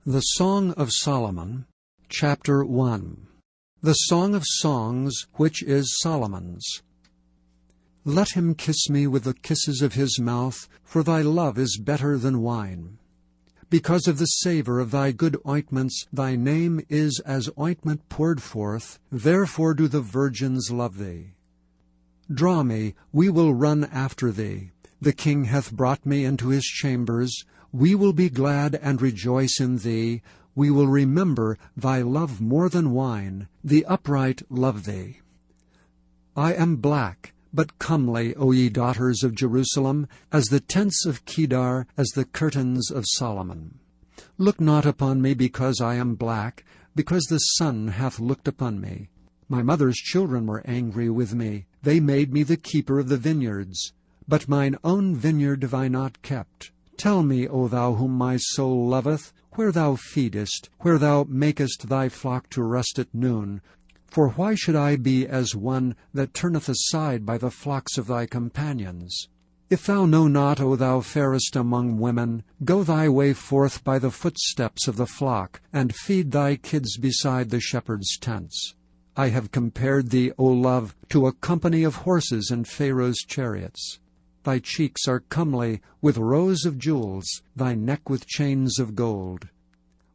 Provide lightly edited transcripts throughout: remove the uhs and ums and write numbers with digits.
The Song of Solomon, Chapter 1. The Song of Songs, which is Solomon's. Let him kiss me with the kisses of his mouth, for thy love is better than wine. Because of the savour of thy good ointments, thy name is as ointment poured forth, therefore do the virgins love thee. Draw me, we will run after thee. The king hath brought me into his chambers. We will be glad and rejoice in thee. We will remember thy love more than wine. The upright love thee. I am black, but comely, O ye daughters of Jerusalem, as the tents of Kedar, as the curtains of Solomon. Look not upon me because I am black, because the sun hath looked upon me. My mother's children were angry with me. They made me the keeper of the vineyards. But mine own vineyard have I not kept. Tell me, O thou whom my soul loveth, where thou feedest, where thou makest thy flock to rest at noon. For why should I be as one that turneth aside by the flocks of thy companions? If thou know not, O thou fairest among women, go thy way forth by the footsteps of the flock, and feed thy kids beside the shepherds' tents. I have compared thee, O love, to a company of horses in Pharaoh's chariots. Thy cheeks are comely with rows of jewels, thy neck with chains of gold.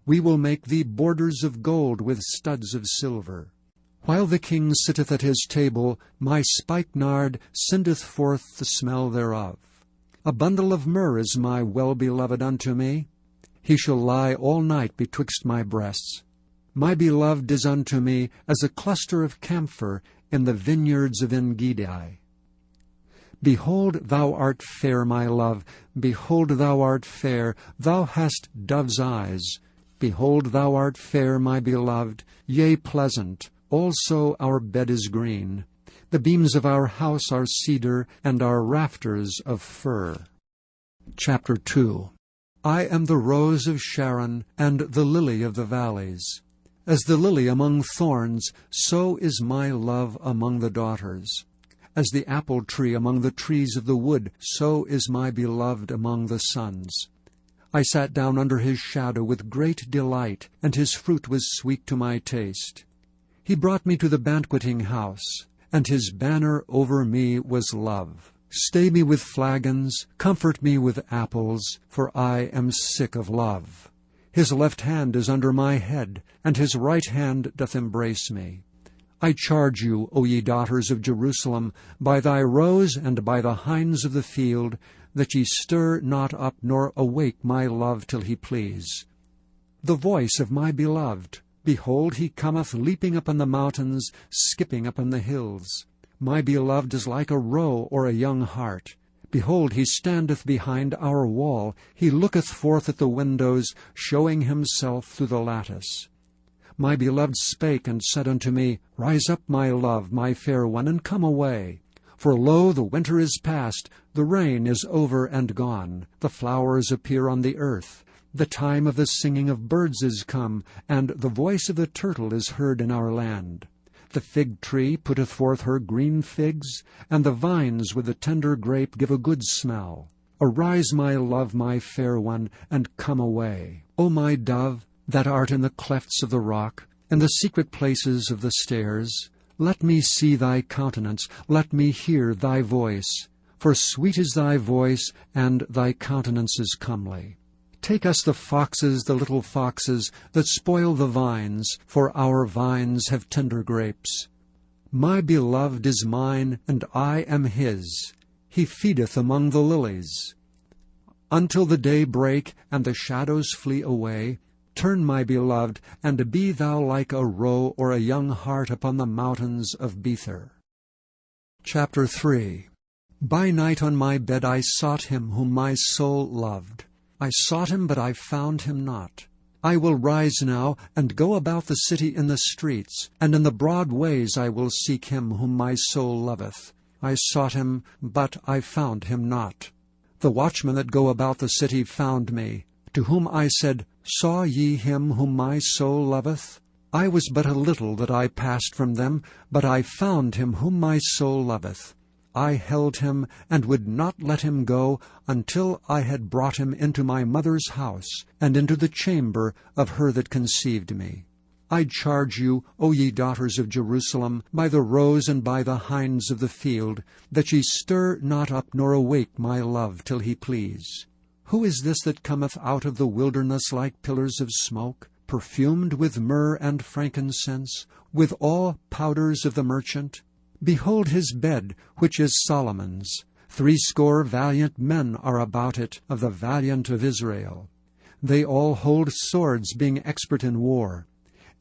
We will make thee borders of gold with studs of silver. While the king sitteth at his table, my spikenard sendeth forth the smell thereof. A bundle of myrrh is my well-beloved unto me. He shall lie all night betwixt my breasts. My beloved is unto me as a cluster of camphor in the vineyards of En-gedi. Behold, thou art fair, my love. Behold, thou art fair. Thou hast dove's eyes. Behold, thou art fair, my beloved, yea, pleasant. Also our bed is green. The beams of our house are cedar, and our rafters of fir. Chapter 2. I am the rose of Sharon, and the lily of the valleys. As the lily among thorns, so is my love among the daughters. As the apple tree among the trees of the wood, so is my beloved among the sons. I sat down under his shadow with great delight, and his fruit was sweet to my taste. He brought me to the banqueting house, and his banner over me was love. Stay me with flagons, comfort me with apples, for I am sick of love. His left hand is under my head, and his right hand doth embrace me. I charge you, O ye daughters of Jerusalem, by thy roes and by the hinds of the field, that ye stir not up nor awake my love till he please. The voice of my beloved, behold, he cometh leaping upon the mountains, skipping upon the hills. My beloved is like a roe or a young hart. Behold, he standeth behind our wall. He looketh forth at the windows, showing himself through the lattice. My beloved spake and said unto me, Rise up, my love, my fair one, and come away. For lo, the winter is past, the rain is over and gone, the flowers appear on the earth. The time of the singing of birds is come, and the voice of the turtle is heard in our land. The fig tree putteth forth her green figs, and the vines with the tender grape give a good smell. Arise, my love, my fair one, and come away. O my dove, that art in the clefts of the rock, in the secret places of the stairs, let me see thy countenance, let me hear thy voice. For sweet is thy voice, and thy countenance is comely. Take us the foxes, the little foxes, that spoil the vines, for our vines have tender grapes. My beloved is mine, and I am his. He feedeth among the lilies. Until the day break, and the shadows flee away, turn, my beloved, and be thou like a roe or a young hart upon the mountains of Bether. Chapter 3. By night on my bed I sought him whom my soul loved. I sought him, but I found him not. I will rise now, and go about the city in the streets, and in the broad ways I will seek him whom my soul loveth. I sought him, but I found him not. The watchmen that go about the city found me, to whom I said, Saw ye him whom my soul loveth? I was but a little that I passed from them, but I found him whom my soul loveth. I held him, and would not let him go, until I had brought him into my mother's house, and into the chamber of her that conceived me. I charge you, O ye daughters of Jerusalem, by the roes and by the hinds of the field, that ye stir not up nor awake my love till he please. Who is this that cometh out of the wilderness like pillars of smoke, perfumed with myrrh and frankincense, with all powders of the merchant? Behold his bed, which is Solomon's. 80 valiant men are about it, of the valiant of Israel. They all hold swords, being expert in war.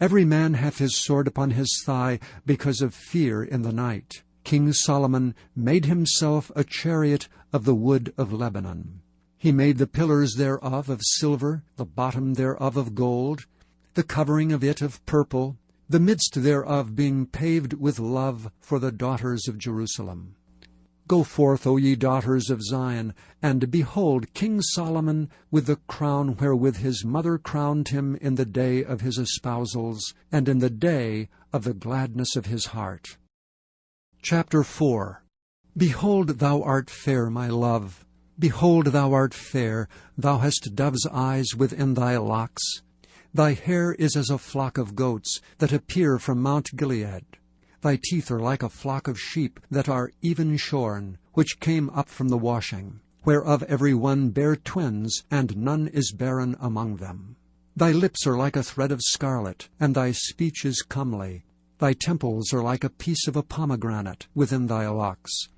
Every man hath his sword upon his thigh, because of fear in the night. King Solomon made himself a chariot of the wood of Lebanon. He made the pillars thereof of silver, the bottom thereof of gold, the covering of it of purple, the midst thereof being paved with love for the daughters of Jerusalem. Go forth, O ye daughters of Zion, and behold King Solomon with the crown wherewith his mother crowned him in the day of his espousals, and in the day of the gladness of his heart. Chapter 4. Behold, thou art fair, my love. Behold, thou art fair. Thou hast dove's eyes within thy locks. Thy hair is as a flock of goats that appear from Mount Gilead. Thy teeth are like a flock of sheep that are even shorn, which came up from the washing, whereof every one bare twins, and none is barren among them. Thy lips are like a thread of scarlet, and thy speech is comely. Thy temples are like a piece of a pomegranate within thy locks.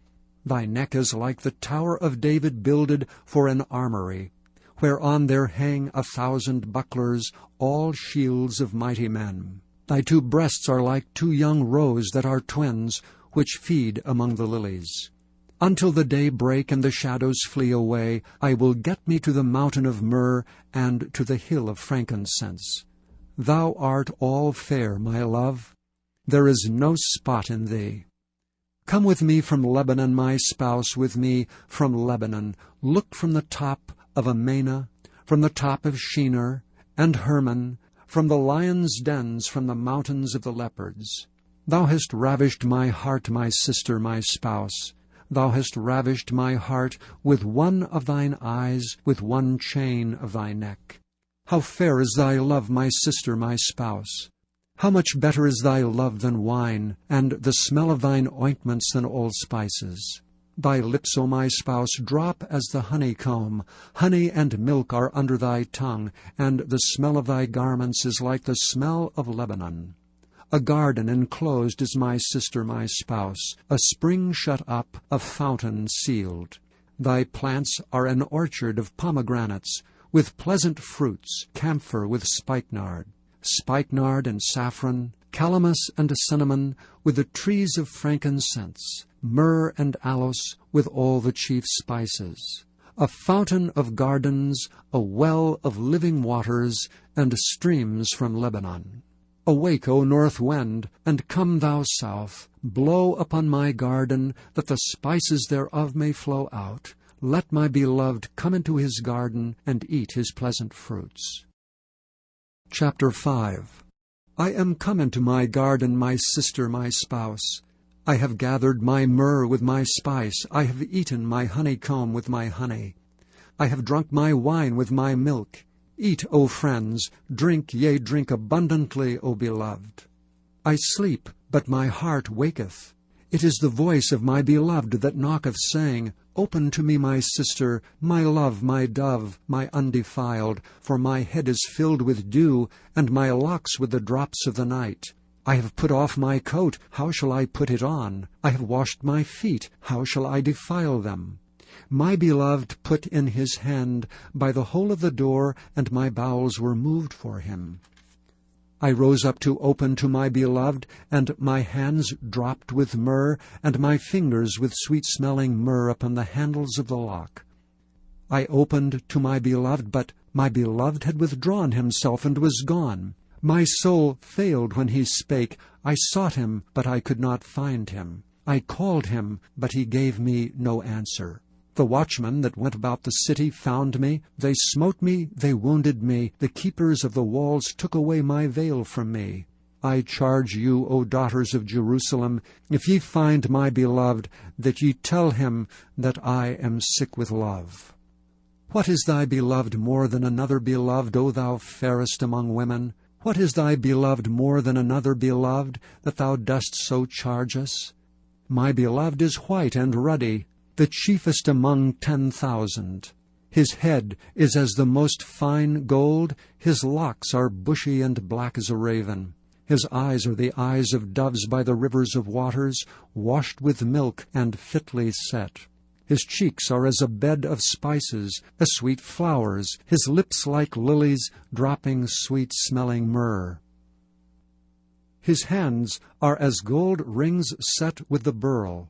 Thy neck is like the tower of David builded for an armory, whereon there hang 1,000 bucklers, all shields of mighty men. Thy 2 breasts are like 2 young roes that are twins, which feed among the lilies. Until the day break and the shadows flee away, I will get me to the mountain of myrrh and to the hill of frankincense. Thou art all fair, my love. There is no spot in thee. Come with me from Lebanon, my spouse, with me from Lebanon. Look from the top of Amana, from the top of Shinar and Hermon, from the lions' dens, from the mountains of the leopards. Thou hast ravished my heart, my sister, my spouse. Thou hast ravished my heart with one of thine eyes, with one chain of thy neck. How fair is thy love, my sister, my spouse! How much better is thy love than wine, and the smell of thine ointments than all spices! Thy lips, O my spouse, drop as the honeycomb. Honey and milk are under thy tongue, and the smell of thy garments is like the smell of Lebanon. A garden enclosed is my sister, my spouse, a spring shut up, a fountain sealed. Thy plants are an orchard of pomegranates, with pleasant fruits, camphor with spikenard and saffron, calamus and cinnamon, with the trees of frankincense, myrrh and aloes, with all the chief spices. A fountain of gardens, a well of living waters, and streams from Lebanon. Awake, O north wind, and come thou south. Blow upon my garden, that the spices thereof may flow out. Let my beloved come into his garden, and eat his pleasant fruits. Chapter 5. I am come into my garden, my sister, my spouse. I have gathered my myrrh with my spice. I have eaten my honeycomb with my honey. I have drunk my wine with my milk. Eat, O friends, drink, yea, drink abundantly, O beloved. I sleep, but my heart waketh. It is the voice of my beloved that knocketh, saying, Open to me, my sister, my love, my dove, my undefiled, for my head is filled with dew, and my locks with the drops of the night. I have put off my coat, how shall I put it on? I have washed my feet, how shall I defile them? My beloved put in his hand by the hole of the door, and my bowels were moved for him. I rose up to open to my beloved, and my hands dropped with myrrh, and my fingers with sweet-smelling myrrh upon the handles of the lock. I opened to my beloved, but my beloved had withdrawn himself and was gone. My soul failed when he spake. I sought him, but I could not find him. I called him, but he gave me no answer. The watchmen that went about the city found me. They smote me, they wounded me. The keepers of the walls took away my veil from me. I charge you, O daughters of Jerusalem, if ye find my beloved, that ye tell him that I am sick with love. What is thy beloved more than another beloved, O thou fairest among women? What is thy beloved more than another beloved, that thou dost so charge us? My beloved is white and ruddy, the chiefest among 10,000. His head is as the most fine gold, his locks are bushy and black as a raven. His eyes are the eyes of doves by the rivers of waters, washed with milk and fitly set. His cheeks are as a bed of spices, as sweet flowers, his lips like lilies, dropping sweet-smelling myrrh. His hands are as gold rings set with the beryl.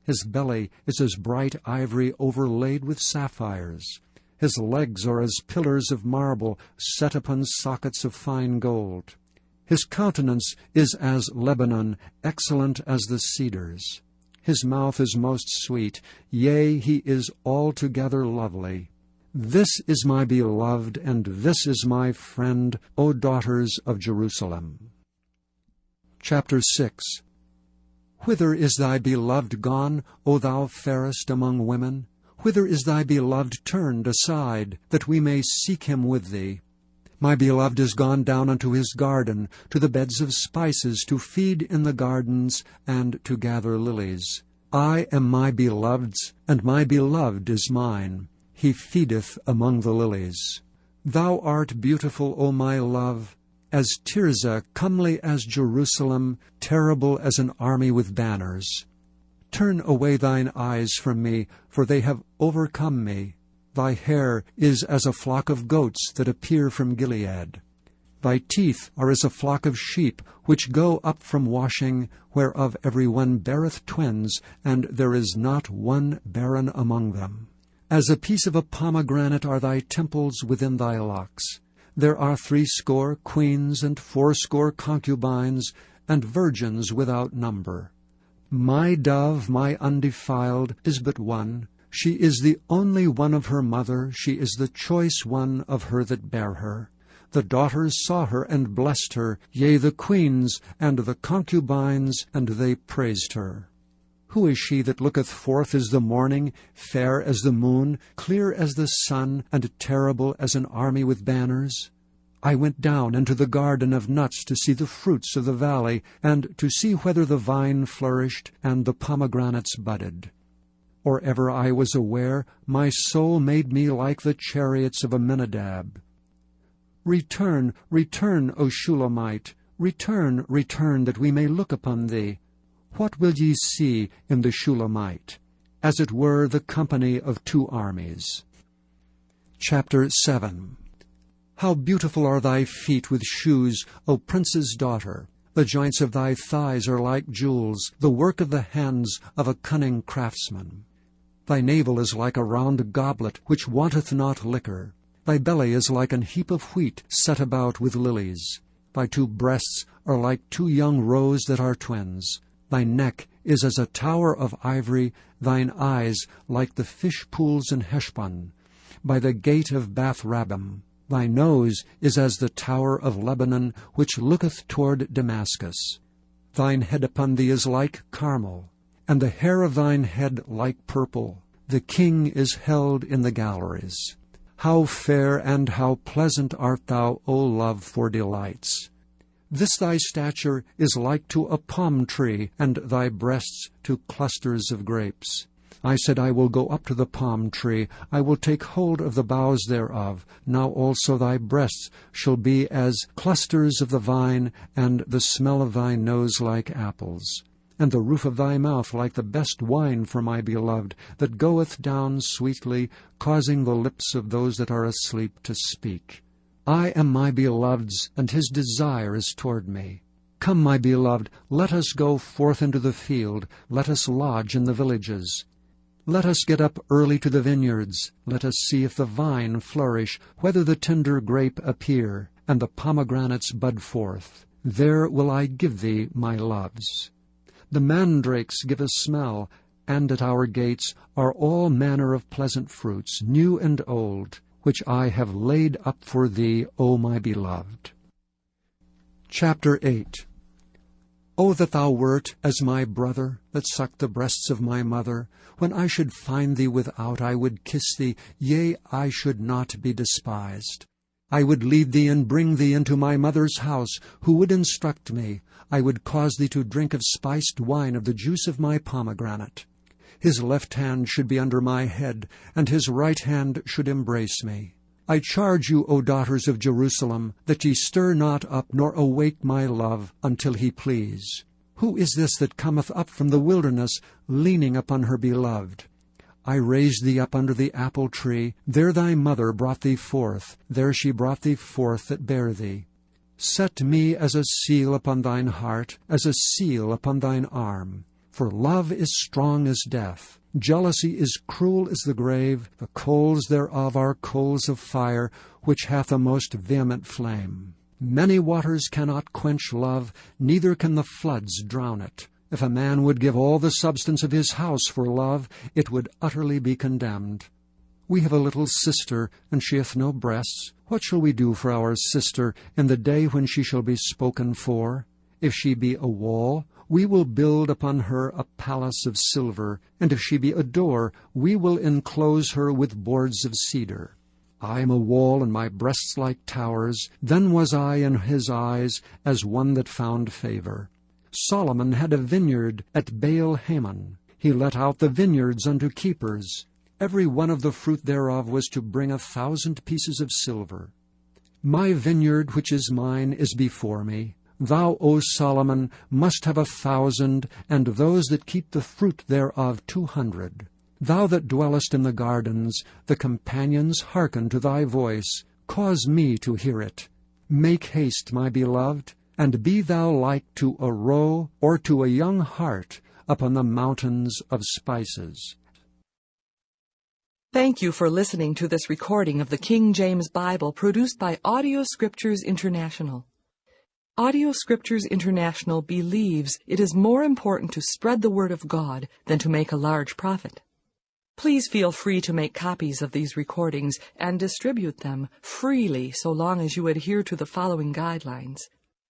His belly is as bright ivory overlaid with sapphires. His legs are as pillars of marble set upon sockets of fine gold. His countenance is as Lebanon, excellent as the cedars. His mouth is most sweet, yea, he is altogether lovely. This is my beloved, and this is my friend, O daughters of Jerusalem. Chapter 6. Whither is thy beloved gone, O thou fairest among women? Whither is thy beloved turned aside, that we may seek him with thee? My beloved is gone down unto his garden, to the beds of spices, to feed in the gardens, and to gather lilies. I am my beloved's, and my beloved is mine. He feedeth among the lilies. Thou art beautiful, O my love, as Tirzah, comely as Jerusalem, terrible as an army with banners. Turn away thine eyes from me, for they have overcome me. Thy hair is as a flock of goats that appear from Gilead. Thy teeth are as a flock of sheep, which go up from washing, whereof every one beareth twins, and there is not one barren among them. As a piece of a pomegranate are thy temples within thy locks. There are 80 queens and 80 concubines, and virgins without number. My dove, my undefiled, is but one. She is the only one of her mother, she is the choice one of her that bare her. The daughters saw her and blessed her, yea, the queens and the concubines, and they praised her. Who is she that looketh forth as the morning, fair as the moon, clear as the sun, and terrible as an army with banners? I went down into the garden of nuts to see the fruits of the valley, and to see whether the vine flourished and the pomegranates budded. Or ever I was aware, my soul made me like the chariots of Amminadab. Return, return, O Shulamite, return, return, that we may look upon thee. What will ye see in the Shulamite? As it were the company of 2 armies. Chapter 7. How beautiful are thy feet with shoes, O prince's daughter! The joints of thy thighs are like jewels, the work of the hands of a cunning craftsman. Thy navel is like a round goblet, which wanteth not liquor. Thy belly is like an heap of wheat set about with lilies. Thy 2 breasts are like 2 young roes that are twins. Thy neck is as a tower of ivory, thine eyes like the fish pools in Heshbon, by the gate of Bath-rabbim. Thy nose is as the tower of Lebanon, which looketh toward Damascus. Thine head upon thee is like Carmel, and the hair of thine head like purple. The king is held in the galleries. How fair and how pleasant art thou, O love, for delights! This thy stature is like to a palm tree, and thy breasts to clusters of grapes. I said, I will go up to the palm tree, I will take hold of the boughs thereof. Now also thy breasts shall be as clusters of the vine, and the smell of thy nose like apples. And the roof of thy mouth like the best wine for my beloved, that goeth down sweetly, causing the lips of those that are asleep to speak. I am my beloved's, and his desire is toward me. Come, my beloved, let us go forth into the field, let us lodge in the villages. Let us get up early to the vineyards, let us see if the vine flourish, whether the tender grape appear, and the pomegranates bud forth. There will I give thee my loves. The mandrakes give a smell, and at our gates are all manner of pleasant fruits, new and old, which I have laid up for thee, O my beloved. Chapter 8. O that thou wert as my brother, that sucked the breasts of my mother. When I should find thee without, I would kiss thee, yea, I should not be despised. I would lead thee and bring thee into my mother's house, who would instruct me. I would cause thee to drink of spiced wine of the juice of my pomegranate. His left hand should be under my head, and his right hand should embrace me. I charge you, O daughters of Jerusalem, that ye stir not up, nor awake my love, until he please. Who is this that cometh up from the wilderness, leaning upon her beloved? I raised thee up under the apple tree, there thy mother brought thee forth, there she brought thee forth that bare thee. Set me as a seal upon thine heart, as a seal upon thine arm. For love is strong as death. Jealousy is cruel as the grave. The coals thereof are coals of fire, which hath a most vehement flame. Many waters cannot quench love, neither can the floods drown it. If a man would give all the substance of his house for love, it would utterly be condemned. We have a little sister, and she hath no breasts. What shall we do for our sister in the day when she shall be spoken for? If she be a wall, we will build upon her a palace of silver, and if she be a door, we will enclose her with boards of cedar. I am a wall, and my breasts like towers. Then was I in his eyes as one that found favor. Solomon had a vineyard at Baal-Hamon. He let out the vineyards unto keepers. Every one of the fruit thereof was to bring 1,000 pieces of silver. My vineyard which is mine is before me. Thou, O Solomon, must have 1,000, and those that keep the fruit thereof 200. Thou that dwellest in the gardens, the companions hearken to thy voice. Cause me to hear it. Make haste, my beloved, and be thou like to a roe or to a young hart upon the mountains of spices. Thank you for listening to this recording of the King James Bible produced by Audio Scriptures International. Audio Scriptures International believes it is more important to spread the Word of God than to make a large profit. Please feel free to make copies of these recordings and distribute them freely so long as you adhere to the following guidelines.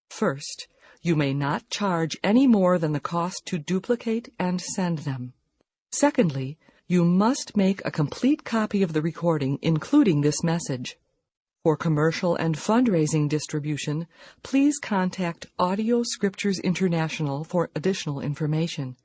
First, you may not charge any more than the cost to duplicate and send them. Secondly, you must make a complete copy of the recording, including this message. For commercial and fundraising distribution, please contact Audio Scriptures International for additional information.